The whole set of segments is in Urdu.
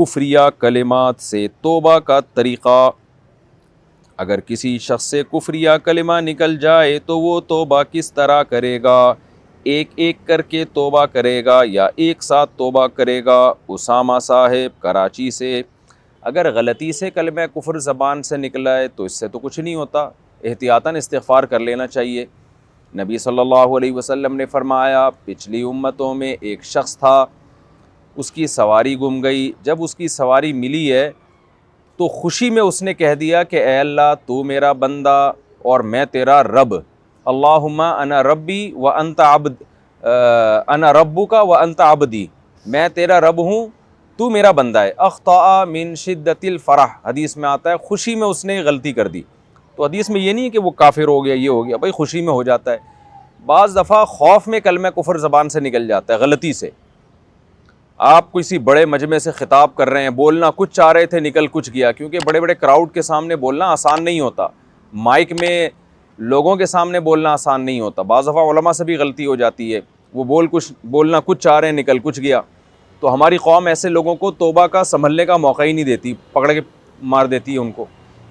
کفریہ کلمات سے توبہ کا طریقہ۔ اگر کسی شخص سے کفریہ کلمہ نکل جائے تو وہ توبہ کس طرح کرے گا؟ ایک ایک کر کے توبہ کرے گا یا ایک ساتھ توبہ کرے گا؟ اسامہ صاحب کراچی سے۔ اگر غلطی سے کلمہ کفر زبان سے نکلا ہے تو اس سے تو کچھ نہیں ہوتا، احتیاطاً استغفار کر لینا چاہیے۔ نبی صلی اللہ علیہ وسلم نے فرمایا پچھلی امتوں میں ایک شخص تھا، اس کی سواری گم گئی، جب اس کی سواری ملی ہے تو خوشی میں اس نے کہہ دیا کہ اے اللہ تو میرا بندہ اور میں تیرا رب، اللہم انا ربی و انت عبد، انا ربک و انت عبدی، میں تیرا رب ہوں تو میرا بندہ ہے۔ اخطأ من شدت الفرح، حدیث میں آتا ہے خوشی میں اس نے غلطی کر دی۔ تو حدیث میں یہ نہیں ہے کہ وہ کافر ہو گیا، یہ ہو گیا، بھائی خوشی میں ہو جاتا ہے۔ بعض دفعہ خوف میں کلمہ کفر زبان سے نکل جاتا ہے غلطی سے۔ آپ کسی بڑے مجمع سے خطاب کر رہے ہیں، بولنا کچھ چاہ رہے تھے نکل کچھ گیا، کیونکہ بڑے بڑے کراؤڈ کے سامنے بولنا آسان نہیں ہوتا، مائک میں لوگوں کے سامنے بولنا آسان نہیں ہوتا۔ بعض دفعہ علماء سے بھی غلطی ہو جاتی ہے، وہ بولنا کچھ چاہ رہے ہیں نکل کچھ گیا۔ تو ہماری قوم ایسے لوگوں کو توبہ کا سنبھلنے کا موقع ہی نہیں دیتی، پکڑ کے مار دیتی ہے ان کو۔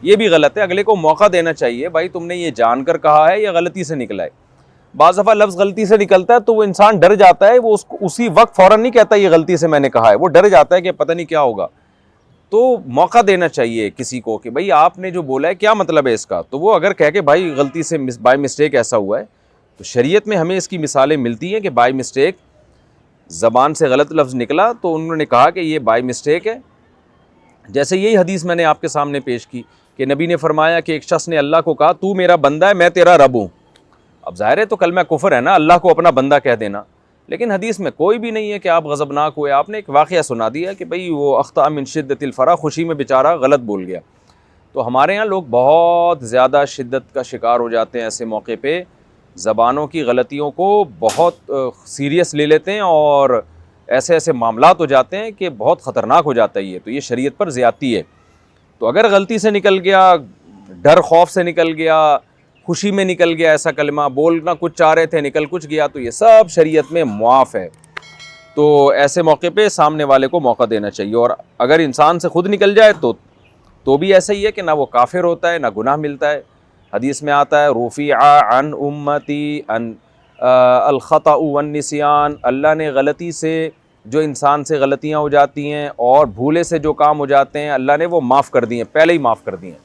یہ بھی غلط ہے، اگلے کو موقع دینا چاہیے، بھائی تم نے یہ جان کر کہا ہے یا غلطی سے نکلا ہے۔ بعض دفعہ لفظ غلطی سے نکلتا ہے تو وہ انسان ڈر جاتا ہے، وہ اسی وقت فوراً نہیں کہتا یہ غلطی سے میں نے کہا ہے، وہ ڈر جاتا ہے کہ پتہ نہیں کیا ہوگا۔ تو موقع دینا چاہیے کسی کو کہ بھائی آپ نے جو بولا ہے کیا مطلب ہے اس کا، تو وہ اگر کہہ کہ بھائی غلطی سے بائی مسٹیک ایسا ہوا ہے، تو شریعت میں ہمیں اس کی مثالیں ملتی ہیں کہ بائی مسٹیک زبان سے غلط لفظ نکلا تو انہوں نے کہا کہ یہ بائی مسٹیک ہے۔ جیسے یہی حدیث میں نے آپ کے سامنے پیش کی کہ نبی نے فرمایا کہ ایک شخص نے اللہ کو کہا تو میرا بندہ ہے میں تیرا رب ہوں۔ اب ظاہر ہے تو کلمہ کفر ہے نا، اللہ کو اپنا بندہ کہہ دینا، لیکن حدیث میں کوئی بھی نہیں ہے کہ آپ غضبناک ہوئے، آپ نے ایک واقعہ سنا دیا کہ بھئی وہ اخطأ من شدت الفرح، خوشی میں بیچارہ غلط بول گیا۔ تو ہمارے ہاں لوگ بہت زیادہ شدت کا شکار ہو جاتے ہیں، ایسے موقع پہ زبانوں کی غلطیوں کو بہت سیریس لے لیتے ہیں اور ایسے ایسے معاملات ہو جاتے ہیں کہ بہت خطرناک ہو جاتا ہے یہ، تو یہ شریعت پر زیادتی ہے۔ تو اگر غلطی سے نکل گیا، ڈر خوف سے نکل گیا، خوشی میں نکل گیا ایسا کلمہ، بولنا کچھ چاہ رہے تھے نکل کچھ گیا، تو یہ سب شریعت میں معاف ہے۔ تو ایسے موقع پہ سامنے والے کو موقع دینا چاہیے، اور اگر انسان سے خود نکل جائے تو بھی ایسا ہی ہے کہ نہ وہ کافر ہوتا ہے نہ گناہ ملتا ہے۔ حدیث میں آتا ہے رفع عن امتی ان الخطأ والنسیان، اللہ نے غلطی سے جو انسان سے غلطیاں ہو جاتی ہیں اور بھولے سے جو کام ہو جاتے ہیں اللہ نے وہ معاف کر دی ہیں، پہلے ہی معاف کر دی ہیں۔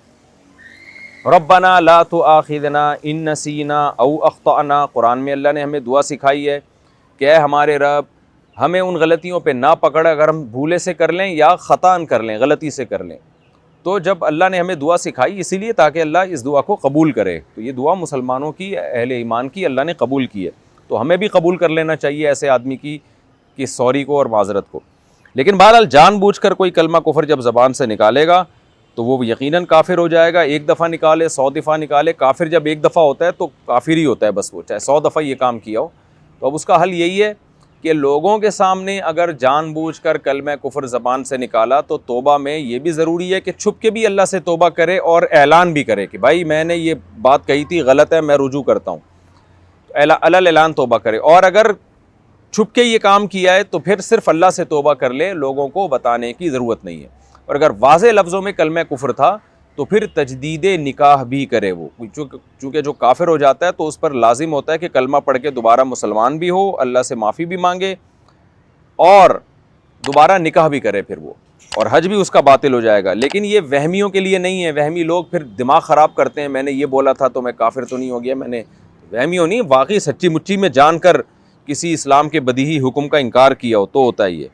ربنا لا تؤاخذنا ان نسینا او اخطأنا، قرآن میں اللہ نے ہمیں دعا سکھائی ہے کہ اے ہمارے رب ہمیں ان غلطیوں پہ نہ پکڑ، اگر ہم بھولے سے کر لیں یا خطاً کر لیں، غلطی سے کر لیں۔ تو جب اللہ نے ہمیں دعا سکھائی اسی لیے تاکہ اللہ اس دعا کو قبول کرے، تو یہ دعا مسلمانوں کی، اہل ایمان کی اللہ نے قبول کی ہے، تو ہمیں بھی قبول کر لینا چاہیے ایسے آدمی کی سوری کو اور معذرت کو۔ لیکن بہرحال جان بوجھ کر کوئی کلمہ کفر جب زبان سے نکالے گا تو وہ یقیناً کافر ہو جائے گا، ایک دفعہ نکالے 100 دفعہ نکالے، کافر جب ایک دفعہ ہوتا ہے تو کافر ہی ہوتا ہے بس، وہ چاہے 100 دفعہ یہ کام کیا ہو۔ تو اب اس کا حل یہی ہے کہ لوگوں کے سامنے اگر جان بوجھ کر کلمہ کفر زبان سے نکالا تو توبہ میں یہ بھی ضروری ہے کہ چھپ کے بھی اللہ سے توبہ کرے اور اعلان بھی کرے کہ بھائی میں نے یہ بات کہی تھی غلط ہے، میں رجوع کرتا ہوں، اعلان توبہ کرے۔ اور اگر چھپ کے یہ کام کیا ہے تو پھر صرف اللہ سے توبہ کر لے، لوگوں کو بتانے کی ضرورت نہیں ہے۔ اور اگر واضح لفظوں میں کلمہ کفر تھا تو پھر تجدید نکاح بھی کرے وہ، چونکہ جو کافر ہو جاتا ہے تو اس پر لازم ہوتا ہے کہ کلمہ پڑھ کے دوبارہ مسلمان بھی ہو، اللہ سے معافی بھی مانگے اور دوبارہ نکاح بھی کرے پھر وہ، اور حج بھی اس کا باطل ہو جائے گا۔ لیکن یہ وہمیوں کے لیے نہیں ہے، وہمی لوگ پھر دماغ خراب کرتے ہیں، میں نے یہ بولا تھا تو میں کافر تو نہیں ہو گیا، میں نے وہمیوں نہیں، واقعی سچی مچی میں جان کر کسی اسلام کے بدیہی حکم کا انکار کیا ہو تو ہوتا ہے یہ۔